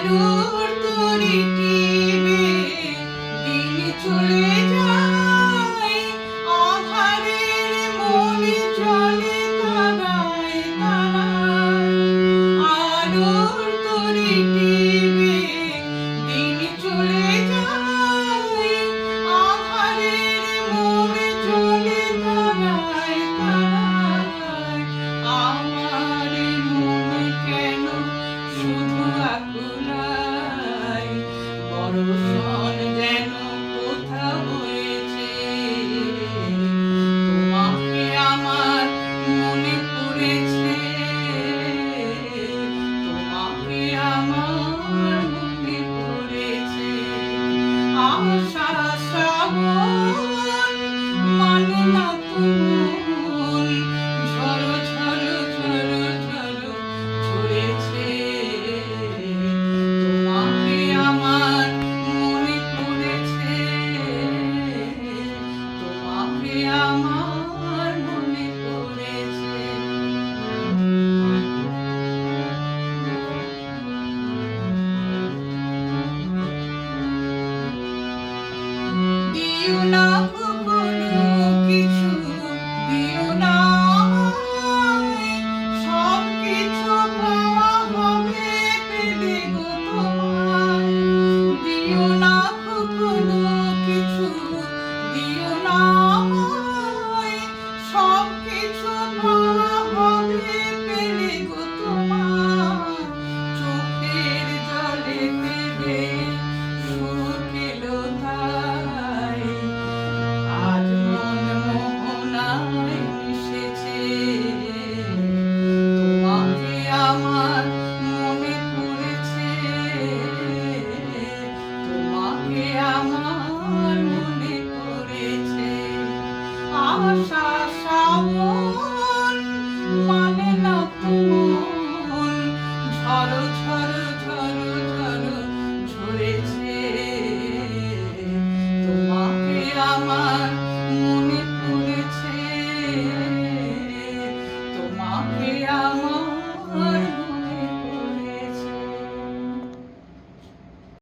আলোর তরি টিপে দিন চলে যায়, আঁধারের মনে চলে তারায় তারায়। আলোর তরি টিপে দিন চলে যায়, আঁধারের মনে চলে তারায় তারায়। আমার মন কেন শুধু আকুলায়, বর্ষণ যেন কোথা হয়েছে। তোমাকে আমার মনে পড়েছে, তোমাকে আমার মনে পড়েছে। আশা শ্রাবণ মানে না তুমুল, ঝড়ো ঝড়ো ঝড়ো ঝড়ো ঝরেছে। তোমাকে আমার মনে পড়েছে, তোমাকে আমার মনে পড়েছে। দিও না কোনো কিছু, দিও না আমায়, সব কিছু পাওয়া হবে পেলে গো তোমায়। দিও না কোনো কিছু, দিও না আমায়, সব কিছু পাওয়া হবে পেলে গো তোমায়। চোখের জলে ভেবে সুর পেলো তাই, আজ মন মোহনায় মিশেছে। তোমাকে আমার মনে পড়েছে, তোমাকে আমার মনে পড়েছে। আশা শ্রাবণ